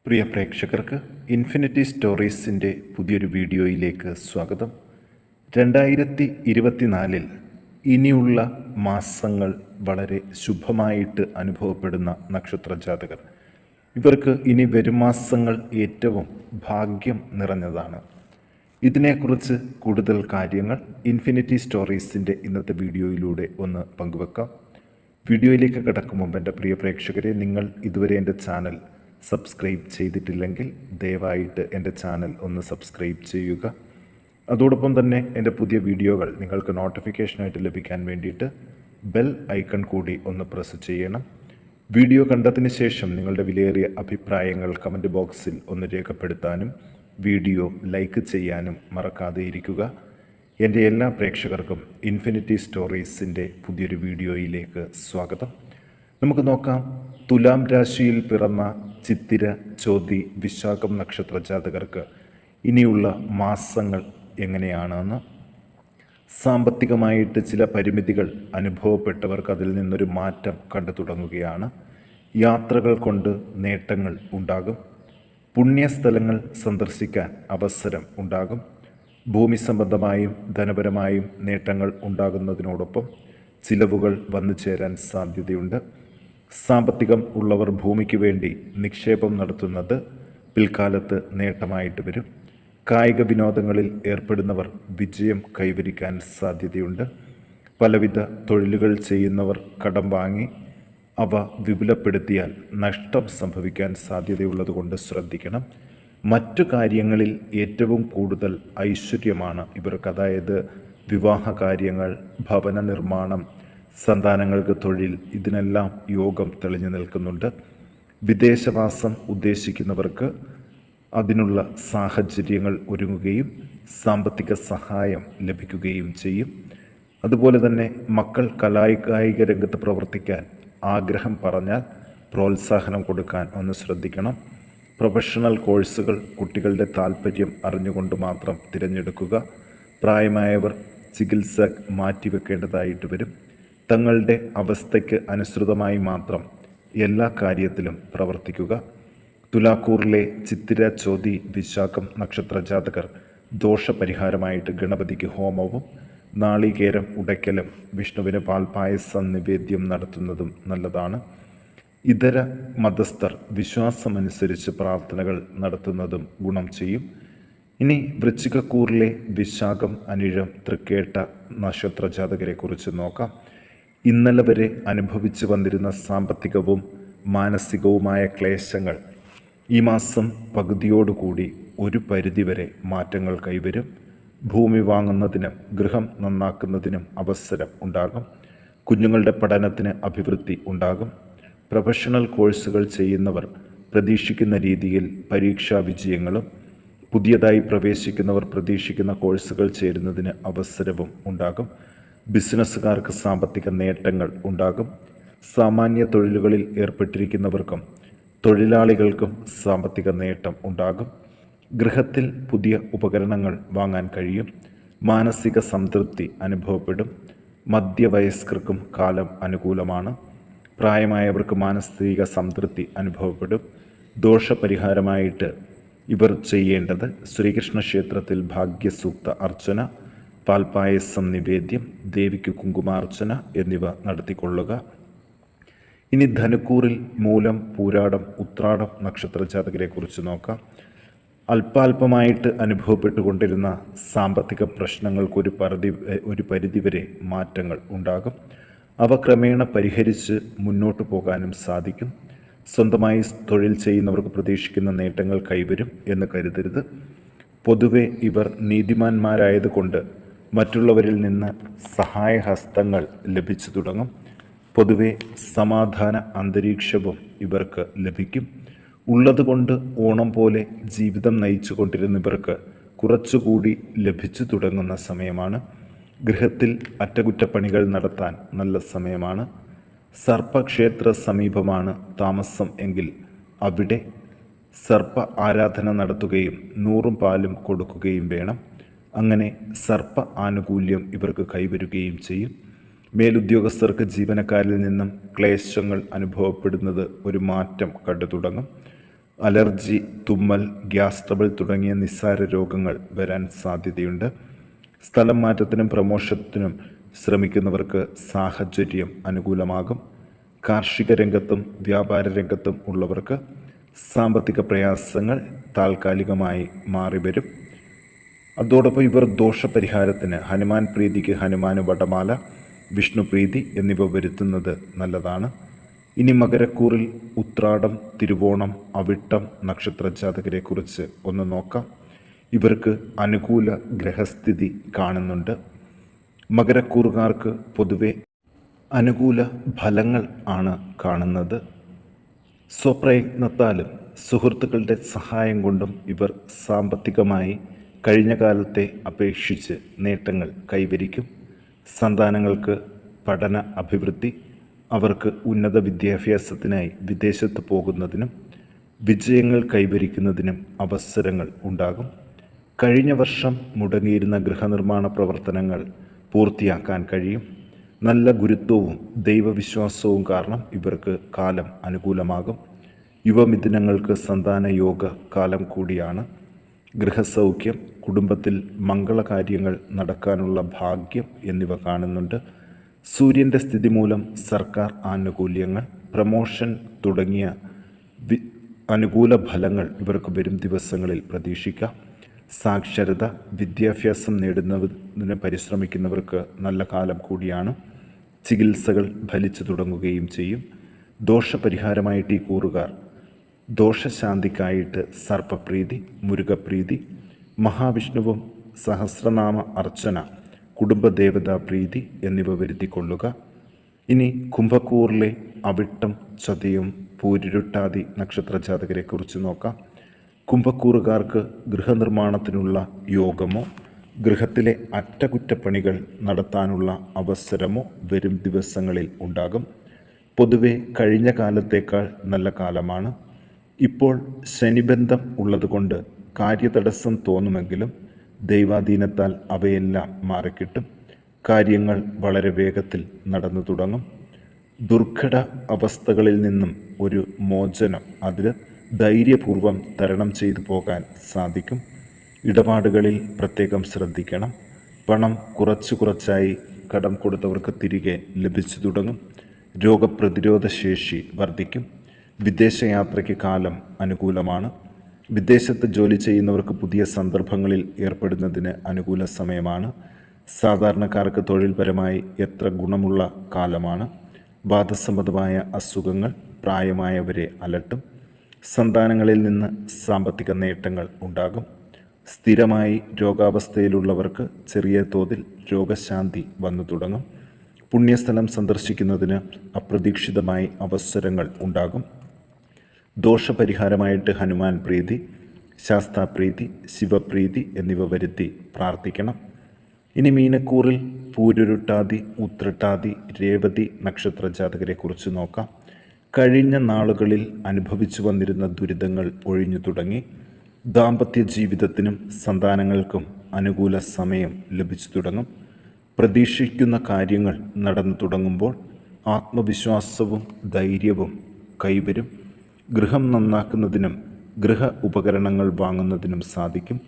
പ്രിയ പ്രേക്ഷകർക്ക് ഇൻഫിനിറ്റി സ്റ്റോറീസിൻ്റെ പുതിയൊരു വീഡിയോയിലേക്ക് സ്വാഗതം. 2024 ഇനിയുള്ള മാസങ്ങൾ വളരെ ശുഭമായിട്ട് അനുഭവപ്പെടുന്ന നക്ഷത്രജാതകർ. ഇവർക്ക് ഇനി വരും മാസങ്ങൾ ഏറ്റവും ഭാഗ്യം നിറഞ്ഞതാണ്. ഇതിനെക്കുറിച്ച് കൂടുതൽ കാര്യങ്ങൾ ഇൻഫിനിറ്റി സ്റ്റോറീസിൻ്റെ ഇന്നത്തെ വീഡിയോയിലൂടെ ഒന്ന് പങ്കുവെക്കാം. വീഡിയോയിലേക്ക് കടക്കും മുമ്പ് എൻ്റെ പ്രിയ പ്രേക്ഷകരെ, നിങ്ങൾ ഇതുവരെ എൻ്റെ ചാനൽ സബ്സ്ക്രൈബ് ചെയ്തിട്ടില്ലെങ്കിൽ ദയവായിട്ട് എൻ്റെ ചാനൽ ഒന്ന് സബ്സ്ക്രൈബ് ചെയ്യുക. അതോടൊപ്പം തന്നെ എൻ്റെ പുതിയ വീഡിയോകൾ നിങ്ങൾക്ക് നോട്ടിഫിക്കേഷനായിട്ട് ലഭിക്കാൻ വേണ്ടിയിട്ട് ബെൽ ഐക്കൺ കൂടി ഒന്ന് പ്രസ് ചെയ്യണം. വീഡിയോ കണ്ടതിന് ശേഷം നിങ്ങളുടെ വിലയേറിയ അഭിപ്രായങ്ങൾ കമൻറ്റ് ബോക്സിൽ ഒന്ന് രേഖപ്പെടുത്താനും വീഡിയോ ലൈക്ക് ചെയ്യാനും മറക്കാതെ ഇരിക്കുക. എൻ്റെ എല്ലാ പ്രേക്ഷകർക്കും ഇൻഫിനിറ്റി സ്റ്റോറീസിൻ്റെ പുതിയൊരു വീഡിയോയിലേക്ക് സ്വാഗതം. നമുക്ക് നോക്കാം, തുലാം രാശിയിൽ പിറന്ന ചിത്തിര, ചോതി, വിശാഖം നക്ഷത്ര ജാതകർക്ക് ഇനിയുള്ള മാസങ്ങൾ എങ്ങനെയാണെന്ന്. സാമ്പത്തികമായിട്ട് ചില പരിമിതികൾ അനുഭവപ്പെട്ടവർക്ക് അതിൽ നിന്നൊരു മാറ്റം കണ്ടു തുടങ്ങുകയാണ്. യാത്രകൾ കൊണ്ട് നേട്ടങ്ങൾ ഉണ്ടാകും. പുണ്യസ്ഥലങ്ങൾ സന്ദർശിക്കാൻ അവസരം ഉണ്ടാകും. ഭൂമി സംബന്ധമായും ധനപരമായും നേട്ടങ്ങൾ ഉണ്ടാകുന്നതിനോടൊപ്പം ചിലവുകൾ വന്നു ചേരാൻ സാധ്യതയുണ്ട്. സാമ്പത്തികം ഉള്ളവർ ഭൂമിക്ക് വേണ്ടി നിക്ഷേപം നടത്തുന്നത് പിൽക്കാലത്ത് നേട്ടമായിട്ട് വരും. കായിക വിനോദങ്ങളിൽ ഏർപ്പെടുന്നവർ വിജയം കൈവരിക്കാൻ സാധ്യതയുണ്ട്. പലവിധ തൊഴിലുകൾ ചെയ്യുന്നവർ കടം വാങ്ങി അവ വിപുലപ്പെടുത്തിയാൽ നഷ്ടം സംഭവിക്കാൻ സാധ്യതയുള്ളതുകൊണ്ട് ശ്രദ്ധിക്കണം. മറ്റു കാര്യങ്ങളിൽ ഏറ്റവും കൂടുതൽ ഐശ്വര്യമാണ് ഇവർക്ക്. അതായത് വിവാഹ കാര്യങ്ങൾ, ഭവന നിർമ്മാണം, സന്താനങ്ങൾക്ക് തൊഴിൽ, ഇതിനെല്ലാം യോഗം തെളിഞ്ഞു നിൽക്കുന്നുണ്ട്. വിദേശവാസം ഉദ്ദേശിക്കുന്നവർക്ക് അതിനുള്ള സാഹചര്യങ്ങൾ ഒരുങ്ങുകയും സാമ്പത്തിക സഹായം ലഭിക്കുകയും ചെയ്യും. അതുപോലെ തന്നെ മക്കൾ കായിക രംഗത്ത് പ്രവർത്തിക്കാൻ ആഗ്രഹം പറഞ്ഞാൽ പ്രോത്സാഹനം കൊടുക്കാൻ ഒന്ന് ശ്രദ്ധിക്കണം. പ്രൊഫഷണൽ കോഴ്സുകൾ കുട്ടികളുടെ താല്പര്യം അറിഞ്ഞുകൊണ്ട് മാത്രം തിരഞ്ഞെടുക്കുക. പ്രായമായവർ ചികിത്സ മാറ്റിവെക്കേണ്ടതായിട്ട് വരും. തങ്ങളുടെ അവസ്ഥയ്ക്ക് അനുസൃതമായി മാത്രം എല്ലാ കാര്യത്തിലും പ്രവർത്തിക്കുക. തുലാക്കൂറിലെ ചിത്തിര, ചോതി, വിശാഖം നക്ഷത്ര ജാതകർ ദോഷപരിഹാരമായിട്ട് ഗണപതിക്ക് ഹോമവും നാളികേരം ഉടയ്ക്കലും വിഷ്ണുവിന് പാൽപായസം നിവേദ്യം നടത്തുന്നതും നല്ലതാണ്. ഇതര മതസ്ഥർ വിശ്വാസമനുസരിച്ച് പ്രാർത്ഥനകൾ നടത്തുന്നതും ഗുണം ചെയ്യും. ഇനി വൃശ്ചികക്കൂറിലെ വിശാഖം, അനിഴം, തൃക്കേട്ട നക്ഷത്ര ജാതകരെ കുറിച്ച് നോക്കാം. ഇന്നലെ വരെ അനുഭവിച്ചു വന്നിരുന്ന സാമ്പത്തികവും മാനസികവുമായ ക്ലേശങ്ങൾ ഈ മാസം പകുതിയോടുകൂടി ഒരു പരിധിവരെ മാറ്റങ്ങൾ കൈവരും. ഭൂമി വാങ്ങുന്നതിനും ഗൃഹം നന്നാക്കുന്നതിനും അവസരം ഉണ്ടാകും. കുഞ്ഞുങ്ങളുടെ പഠനത്തിന് അഭിവൃദ്ധി ഉണ്ടാകും. പ്രൊഫഷണൽ കോഴ്സുകൾ ചെയ്യുന്നവർ പ്രതീക്ഷിക്കുന്ന രീതിയിൽ പരീക്ഷാ വിജയങ്ങളും പുതിയതായി പ്രവേശിക്കുന്നവർ പ്രതീക്ഷിക്കുന്ന കോഴ്സുകൾ ചേരുന്നതിന് അവസരവും ഉണ്ടാകും. ബിസിനസ്സുകാർക്ക് സാമ്പത്തിക നേട്ടങ്ങൾ ഉണ്ടാകും. സാമാന്യ തൊഴിലുകളിൽ ഏർപ്പെട്ടിരിക്കുന്നവർക്കും തൊഴിലാളികൾക്കും സാമ്പത്തിക നേട്ടം ഉണ്ടാകും. ഗൃഹത്തിൽ പുതിയ ഉപകരണങ്ങൾ വാങ്ങാൻ കഴിയും. മാനസിക സംതൃപ്തി അനുഭവപ്പെടും. മധ്യവയസ്കർക്കും കാലം അനുകൂലമാണ്. പ്രായമായവർക്ക് മാനസിക സംതൃപ്തി അനുഭവപ്പെടും. ദോഷപരിഹാരമായിട്ട് ഇവർ ചെയ്യേണ്ടത് ശ്രീകൃഷ്ണ ക്ഷേത്രത്തിൽ ഭാഗ്യസൂക്ത അർച്ചന, പാൽപായസം നിവേദ്യം, ദേവിക്ക് കുങ്കുമാർച്ചന എന്നിവ നടത്തിക്കൊള്ളുക. ഇനി ധനുക്കൂറിൽ മൂലം, പൂരാടം, ഉത്രാടം നക്ഷത്ര ജാതകരെ കുറിച്ച് നോക്കാം. അല്പാൽപമായിട്ട് അനുഭവപ്പെട്ടുകൊണ്ടിരുന്ന സാമ്പത്തിക പ്രശ്നങ്ങൾക്ക് ഒരു പരിധിവരെ മാറ്റങ്ങൾ ഉണ്ടാകും. അവ ക്രമേണ പരിഹരിച്ച് മുന്നോട്ട് പോകാനും സാധിക്കും. സ്വന്തമായി തൊഴിൽ ചെയ്യുന്നവർക്ക് പ്രതീക്ഷിക്കുന്ന നേട്ടങ്ങൾ കൈവരും എന്ന് കരുതരുത്. പൊതുവെ ഇവർ നീതിമാന്മാരായതുകൊണ്ട് മറ്റുള്ളവരിൽ നിന്ന് സഹായഹസ്തങ്ങൾ ലഭിച്ചു തുടങ്ങും. പൊതുവെ സമാധാന അന്തരീക്ഷവും ഇവർക്ക് ലഭിക്കും. ഉള്ളതുകൊണ്ട് ഓണം പോലെ ജീവിതം നയിച്ചു കൊണ്ടിരുന്ന ഇവർക്ക് കുറച്ചുകൂടി ലഭിച്ചു തുടങ്ങുന്ന സമയമാണ്. ഗൃഹത്തിൽ അറ്റകുറ്റപ്പണികൾ നടത്താൻ നല്ല സമയമാണ്. സർപ്പക്ഷേത്ര സമീപമാണ് താമസം എങ്കിൽ അവിടെ സർപ്പ ആരാധന നടത്തുകയും 100 പാലും കൊടുക്കുകയും വേണം. അങ്ങനെ സർപ്പ ആനുകൂല്യം ഇവർക്ക് കൈവരുകയും ചെയ്യും. മേലുദ്യോഗസ്ഥർക്ക് ജീവനക്കാരിൽ നിന്നും ക്ലേശങ്ങൾ അനുഭവപ്പെടുന്നത് ഒരു മാറ്റം കണ്ടു തുടങ്ങും. അലർജി, തുമ്മൽ, ഗ്യാസ് ട്രബിൾ തുടങ്ങിയ നിസ്സാര രോഗങ്ങൾ വരാൻ സാധ്യതയുണ്ട്. സ്ഥലം മാറ്റത്തിനും പ്രമോഷത്തിനും ശ്രമിക്കുന്നവർക്ക് സാഹചര്യം അനുകൂലമാകും. കാർഷിക രംഗത്തും വ്യാപാര രംഗത്തും ഉള്ളവർക്ക് സാമ്പത്തിക പ്രയാസങ്ങൾ താൽക്കാലികമായി മാറിവരും. അതോടൊപ്പം ഇവർ ദോഷപരിഹാരത്തിന് ഹനുമാൻ പ്രീതിക്ക് ഹനുമാന് വടമാല, വിഷ്ണു പ്രീതി എന്നിവ വരുത്തുന്നത് നല്ലതാണ്. ഇനി മകരക്കൂറിൽ ഉത്രാടം, തിരുവോണം, അവിട്ടം നക്ഷത്രജാതകരെക്കുറിച്ച് ഒന്ന് നോക്കാം. ഇവർക്ക് അനുകൂല ഗ്രഹസ്ഥിതി കാണുന്നുണ്ട്. മകരക്കൂറുകാർക്ക് പൊതുവെ അനുകൂല ഫലങ്ങൾ ആണ് കാണുന്നത്. സ്വപ്രയത്നത്താലും സുഹൃത്തുക്കളുടെ സഹായം കൊണ്ടും ഇവർ സാമ്പത്തികമായി കഴിഞ്ഞ കാലത്തെ അപേക്ഷിച്ച് നേട്ടങ്ങൾ കൈവരിക്കും. സന്താനങ്ങൾക്ക് പഠന അഭിവൃദ്ധി, അവർക്ക് ഉന്നത വിദ്യാഭ്യാസത്തിനായി വിദേശത്ത് പോകുന്നതിനും വിജയങ്ങൾ കൈവരിക്കുന്നതിനും അവസരങ്ങൾ ഉണ്ടാകും. കഴിഞ്ഞ വർഷം മുടങ്ങിയിരുന്ന ഗൃഹനിർമ്മാണ പ്രവർത്തനങ്ങൾ പൂർത്തിയാക്കാൻ കഴിയും. നല്ല ഗുരുത്വവും ദൈവവിശ്വാസവും കാരണം ഇവർക്ക് കാലം അനുകൂലമാകും. യുവമിഥുനങ്ങൾക്ക് സന്താന യോഗ കാലം കൂടിയാണ്. ഗൃഹസൗഖ്യം, കുടുംബത്തിൽ മംഗളകാര്യങ്ങൾ നടക്കാനുള്ള ഭാഗ്യം എന്നിവ കാണുന്നുണ്ട്. സൂര്യൻ്റെ സ്ഥിതി മൂലം സർക്കാർ ആനുകൂല്യങ്ങൾ, പ്രമോഷൻ തുടങ്ങിയ അനുകൂല ഫലങ്ങൾ ഇവർക്ക് വരും ദിവസങ്ങളിൽ പ്രതീക്ഷിക്കാം. സാക്ഷരത, വിദ്യാഭ്യാസം നേടുന്നതിന് പരിശ്രമിക്കുന്നവർക്ക് നല്ല കാലം കൂടിയാണ്. ചികിത്സകൾ ഫലിച്ചു തുടങ്ങുകയും ചെയ്യും. ദോഷപരിഹാരമായിട്ട് ഈ കൂറുകാർ ദോഷശാന്തിക്കായിട്ട് സർപ്പപ്രീതി, മുരുകപ്രീതി, മഹാവിഷ്ണുവും സഹസ്രനാമ അർച്ചന, കുടുംബദേവതാ പ്രീതി എന്നിവ വരുത്തിക്കൊള്ളുക. ഇനി കുംഭക്കൂറിലെ അവിട്ടം, ചതയം, പൂരുരുട്ടാതി നക്ഷത്രജാതകരെക്കുറിച്ച് നോക്കാം. കുംഭക്കൂറുകാർക്ക് ഗൃഹനിർമ്മാണത്തിനുള്ള യോഗമോ ഗൃഹത്തിലെ അറ്റകുറ്റപ്പണികൾ നടത്താനുള്ള അവസരമോ വരും ദിവസങ്ങളിൽ ഉണ്ടാകും. പൊതുവെ കഴിഞ്ഞ കാലത്തേക്കാൾ നല്ല കാലമാണ്. ഇപ്പോൾ ശനിബന്ധം ഉള്ളതുകൊണ്ട് കാര്യതടസ്സം തോന്നുമെങ്കിലും ദൈവാധീനത്താൽ അവയെല്ലാം മാറിക്കിട്ടും. കാര്യങ്ങൾ വളരെ വേഗത്തിൽ നടന്നു തുടങ്ങും. ദുർഘട അവസ്ഥകളിൽ നിന്നും ഒരു മോചനം അതിൽ ധൈര്യപൂർവം തരണം ചെയ്തു പോകാൻ സാധിക്കും. ഇടപാടുകളിൽ പ്രത്യേകം ശ്രദ്ധിക്കണം. പണം കുറച്ചായി കടം കൊടുത്തവർക്ക് തിരികെ ലഭിച്ചു തുടങ്ങും. രോഗപ്രതിരോധ ശേഷി വർദ്ധിക്കും. വിദേശയാത്രയ്ക്ക് കാലം അനുകൂലമാണ്. വിദേശത്ത് ജോലി ചെയ്യുന്നവർക്ക് പുതിയ സന്ദർഭങ്ങളിൽ ഏർപ്പെടുന്നതിന് അനുകൂല സമയമാണ്. സാധാരണക്കാർക്ക് തൊഴിൽപരമായി എത്ര ഗുണമുള്ള കാലമാണ്. വാദസംബന്ധമായ അസുഖങ്ങൾ പ്രായമായവരെ അലട്ടും. സന്താനങ്ങളിൽ നിന്ന് സാമ്പത്തിക നേട്ടങ്ങൾ ഉണ്ടാകും. സ്ഥിരമായി രോഗാവസ്ഥയിലുള്ളവർക്ക് ചെറിയ തോതിൽ രോഗശാന്തി വന്നു തുടങ്ങും. പുണ്യസ്ഥലം സന്ദർശിക്കുന്നതിന് അപ്രതീക്ഷിതമായി അവസരങ്ങൾ ഉണ്ടാകും. ദോഷപരിഹാരമായിട്ട് ഹനുമാൻ പ്രീതി, ശാസ്താപ്രീതി, ശിവപ്രീതി എന്നിവ വരുത്തി പ്രാർത്ഥിക്കണം. ഇനി മീനക്കൂറിൽ പൂരുരുട്ടാതി, ഉത്രട്ടാതി, രേവതി നക്ഷത്രജാതകരെക്കുറിച്ച് നോക്കാം. കഴിഞ്ഞ നാളുകളിൽ അനുഭവിച്ചു വന്നിരുന്ന ദുരിതങ്ങൾ ഒഴിഞ്ഞു തുടങ്ങി. ദാമ്പത്യ ജീവിതത്തിനും സന്താനങ്ങൾക്കും അനുകൂല സമയം ലഭിച്ചു തുടങ്ങും. പ്രതീക്ഷിക്കുന്ന കാര്യങ്ങൾ നടന്നു തുടങ്ങുമ്പോൾ ആത്മവിശ്വാസവും ധൈര്യവും കൈവരും. ഗൃഹം നന്നാക്കുന്നതിനും ഗൃഹ ഉപകരണങ്ങൾ വാങ്ങുന്നതിനും സാധിക്കും.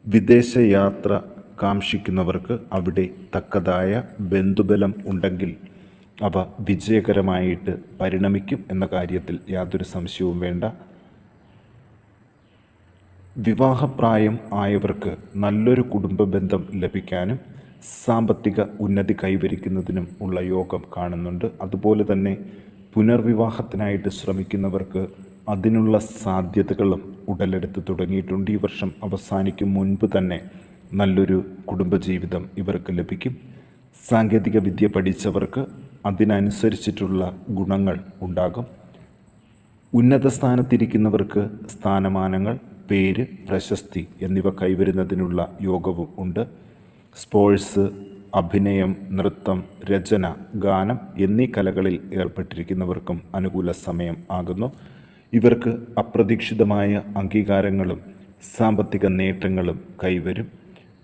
വിദേശയാത്ര കാക്ഷിക്കുന്നവർക്ക് അവിടെ തക്കതായ ബന്ധുബലം ഉണ്ടെങ്കിൽ അവ വിജയകരമായിട്ട് പരിണമിക്കും എന്ന കാര്യത്തിൽ യാതൊരു സംശയവും വേണ്ട. വിവാഹപ്രായം ആയവർക്ക് നല്ലൊരു കുടുംബ ബന്ധം ലഭിക്കാനും സാമ്പത്തിക ഉന്നതി കൈവരിക്കുന്നതിനും ഉള്ള യോഗം കാണുന്നുണ്ട്. അതുപോലെ തന്നെ പുനർവിവാഹത്തിനായിട്ട് ശ്രമിക്കുന്നവർക്ക് അതിനുള്ള സാധ്യതകളും ഉടലെടുത്ത് തുടങ്ങിയിട്ടുണ്ട്. ഈ വർഷം അവസാനിക്കും മുൻപ് തന്നെ നല്ലൊരു കുടുംബജീവിതം ഇവർക്ക് ലഭിക്കും. സാങ്കേതിക വിദ്യ പഠിച്ചവർക്ക് അതിനനുസരിച്ചിട്ടുള്ള ഗുണങ്ങൾ ഉണ്ടാകും. ഉന്നത സ്ഥാനത്തിരിക്കുന്നവർക്ക് സ്ഥാനമാനങ്ങൾ, പേര്, പ്രശസ്തി എന്നിവ കൈവരുന്നതിനുള്ള യോഗവും ഉണ്ട്. സ്പോർട്സ്, അഭിനയം, നൃത്തം, രചന, ഗാനം എന്നീ കലകളിൽ ഏർപ്പെട്ടിരിക്കുന്നവർക്കും അനുകൂല സമയം ആകുന്നു. ഇവർക്ക് അപ്രതീക്ഷിതമായ അംഗീകാരങ്ങളും സാമ്പത്തിക നേട്ടങ്ങളും കൈവരും.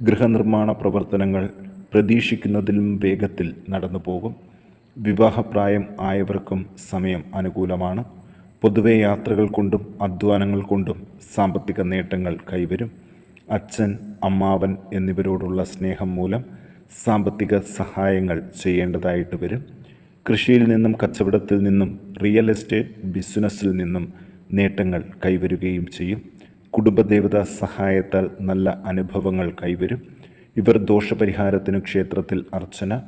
ഗൃഹനിർമ്മാണ പ്രവർത്തനങ്ങൾ പ്രതീക്ഷിക്കുന്നതിലും വേഗത്തിൽ നടന്നു പോകും. വിവാഹപ്രായം ആയവർക്കും സമയം അനുകൂലമാണ്. പൊതുവെ യാത്രകൾ കൊണ്ടും അധ്വാനങ്ങൾ കൊണ്ടും സാമ്പത്തിക നേട്ടങ്ങൾ കൈവരും. അച്ഛൻ, അമ്മാവൻ എന്നിവരോടുള്ള സ്നേഹം മൂലം സാമ്പത്തിക സഹായങ്ങൾ ചെയ്യേണ്ടതായിട്ട് വരും. കൃഷിയിൽ നിന്നും കച്ചവടത്തിൽ നിന്നും റിയൽ എസ്റ്റേറ്റ് ബിസിനസ്സിൽ നിന്നും നേട്ടങ്ങൾ കൈവരുകയും ചെയ്യും. കുടുംബദേവതാ സഹായത്താൽ നല്ല അനുഭവങ്ങൾ കൈവരും. ഇവർ ദോഷപരിഹാരത്തിന് ക്ഷേത്രത്തിൽ അർച്ചന,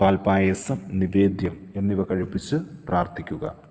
പാൽപായസം, നിവേദ്യം എന്നിവ കഴിപ്പിച്ച് പ്രാർത്ഥിക്കുക.